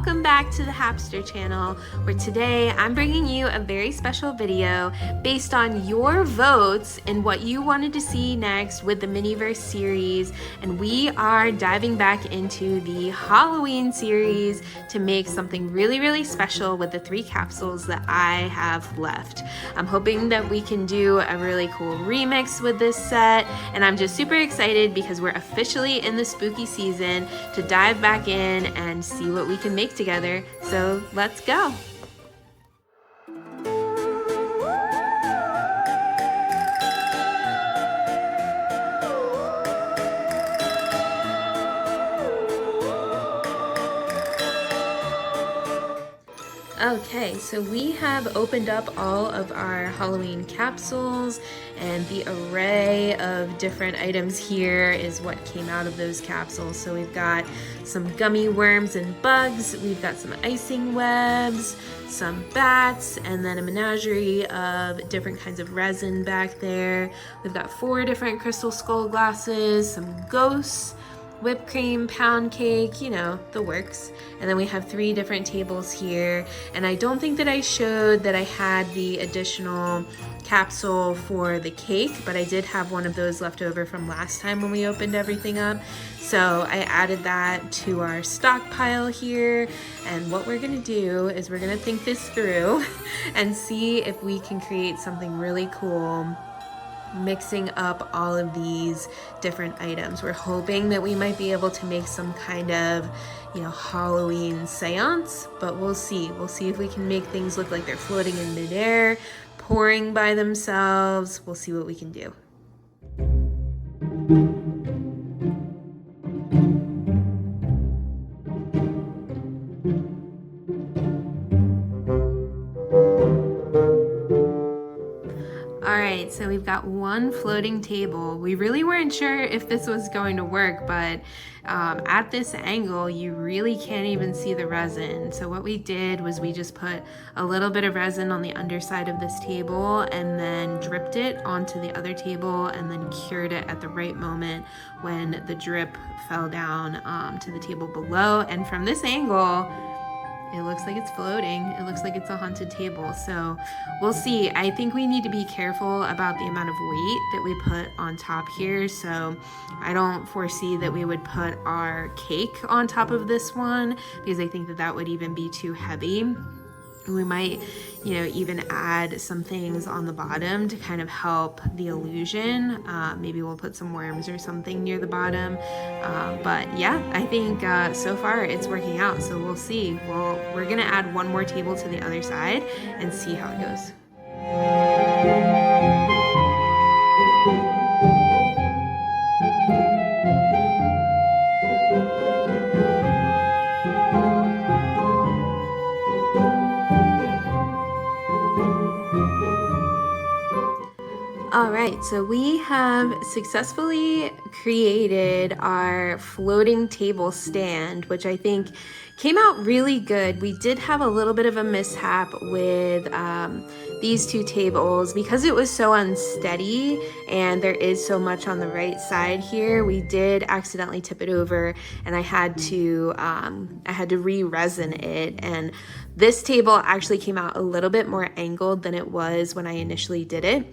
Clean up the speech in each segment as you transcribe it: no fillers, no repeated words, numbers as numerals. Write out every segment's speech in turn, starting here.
welcome back to the Happster channel, where today I'm bringing you a very special video based on your votes and what you wanted to see next with the Miniverse series. And we are diving back into the Halloween series to make something really, really special with the 3 capsules that I have left. I'm hoping that we can do a really cool remix with this set, and I'm just super excited because we're officially in the spooky season to dive back in and see what we can make together. So let's go. Okay, so we have opened up all of our Halloween capsules, and the array of different items here is what came out of those capsules. So we've got some gummy worms and bugs, we've got some icing webs, some bats, and then a menagerie of different kinds of resin back there. We've got 4 different crystal skull glasses, some ghosts, whipped cream, pound cake, you know, the works. And then we have 3 different tables here. And I don't think that I showed that I had the additional capsule for the cake, but I did have one of those left over from last time when we opened everything up. So I added that to our stockpile here. And what we're gonna do is we're gonna think this through and see if we can create something really cool mixing up all of these different items. We're hoping that we might be able to make some kind of, you know, Halloween seance, but we'll see. We'll see if we can make things look like they're floating in midair, pouring by themselves. We'll see what we can do. Alright, so we've got 1 floating table. We really weren't sure if this was going to work, but at this angle, you really can't even see the resin. So what we did was we just put a little bit of resin on the underside of this table and then dripped it onto the other table and then cured it at the right moment when the drip fell down to the table below. And from this angle, it looks like it's floating. It looks like it's a haunted table. So we'll see. I think we need to be careful about the amount of weight that we put on top here. So I don't foresee that we would put our cake on top of this one because I think that that would even be too heavy. We might, you know, even add some things on the bottom to kind of help the illusion. Maybe we'll put some worms or something near the bottom. But yeah, I think so far it's working out. So we'll see. We're gonna add 1 more table to the other side and see how it goes. All right, so we have successfully created our floating table stand, which I think came out really good. We did have a little bit of a mishap with these 2 tables because it was so unsteady and there is so much on the right side here. We did accidentally tip it over, and I had to re-resin it, and this table actually came out a little bit more angled than it was when I initially did it.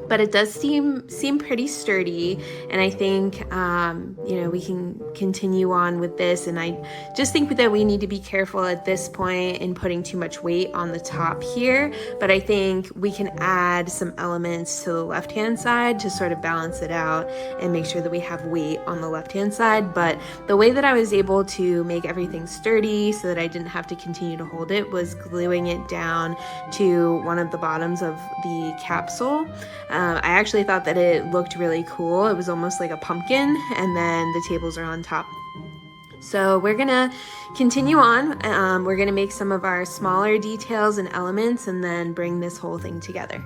But it does seem pretty sturdy, and I think you know, we can continue on with this. And I just think that we need to be careful at this point in putting too much weight on the top here, but I think we can add some elements to the left hand side to sort of balance it out and make sure that we have weight on the left hand side. But the way that I was able to make everything sturdy so that I didn't have to continue to hold it was gluing it down to one of the bottoms of the capsule. I actually thought that it looked really cool. It was almost like a pumpkin, and then the tables are on top. So we're gonna continue on. We're gonna make some of our smaller details and elements and then bring this whole thing together.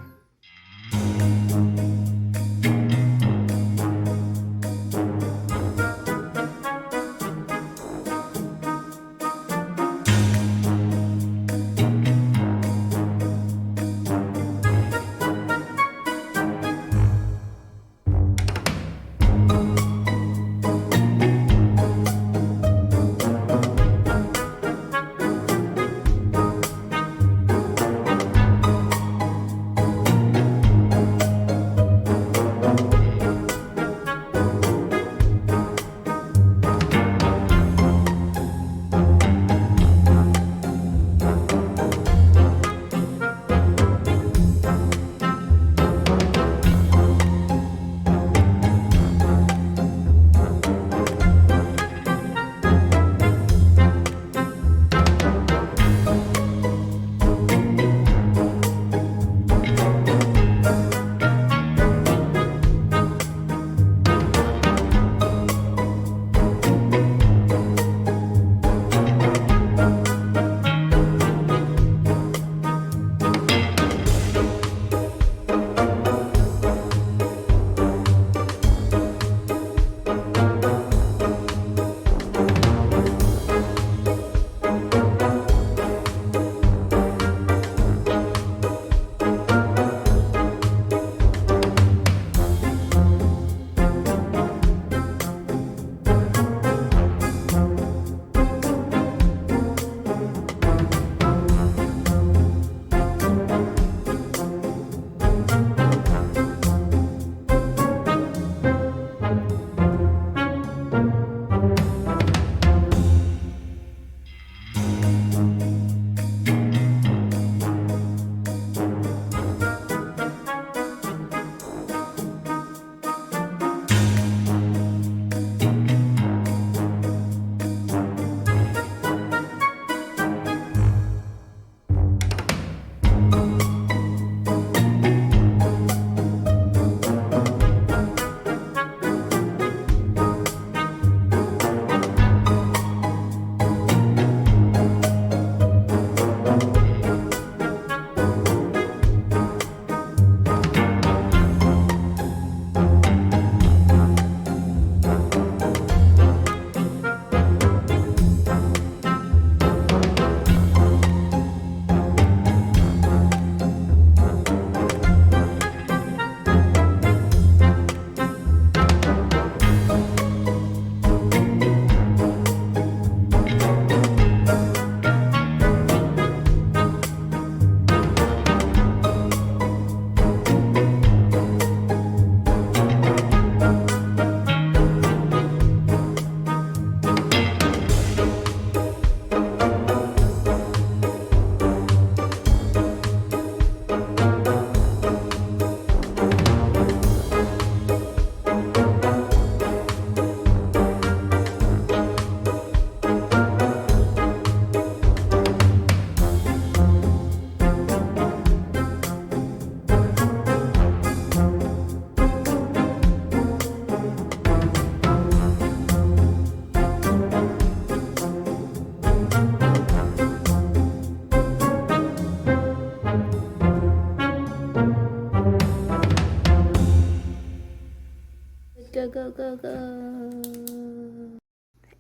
go, go.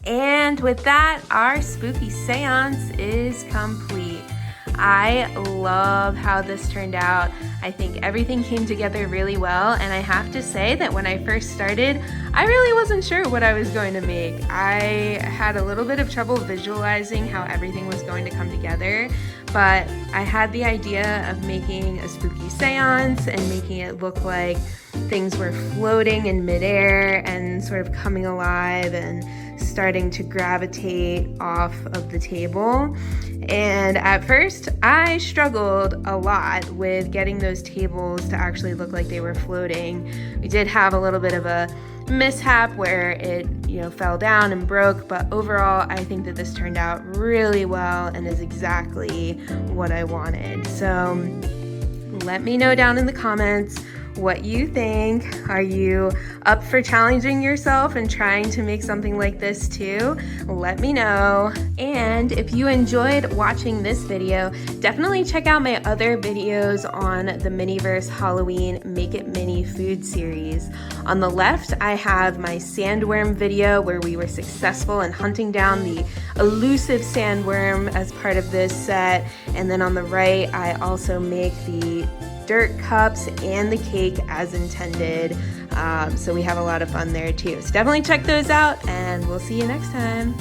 And with that, our spooky seance is complete. I love how this turned out. I think everything came together really well, and I have to say that when I first started, I really wasn't sure what I was going to make. I had a little bit of trouble visualizing how everything was going to come together, but I had the idea of making a spooky seance and making it look like things were floating in midair and sort of coming alive and starting to gravitate off of the table. And at first, I struggled a lot with getting those tables to actually look like they were floating. We did have a little bit of a mishap where it, fell down and broke, but overall, I think that this turned out really well and is exactly what I wanted. So let me know down in the comments what you think. Are you up for challenging yourself and trying to make something like this too? Let me know. And if you enjoyed watching this video, definitely check out my other videos on the Miniverse Halloween Make It Mini food series. On the left, I have my sandworm video where we were successful in hunting down the elusive sandworm as part of this set. And then on the right, I also make the dirt cups and the cake as intended. So we have a lot of fun there too. So definitely check those out, and we'll see you next time.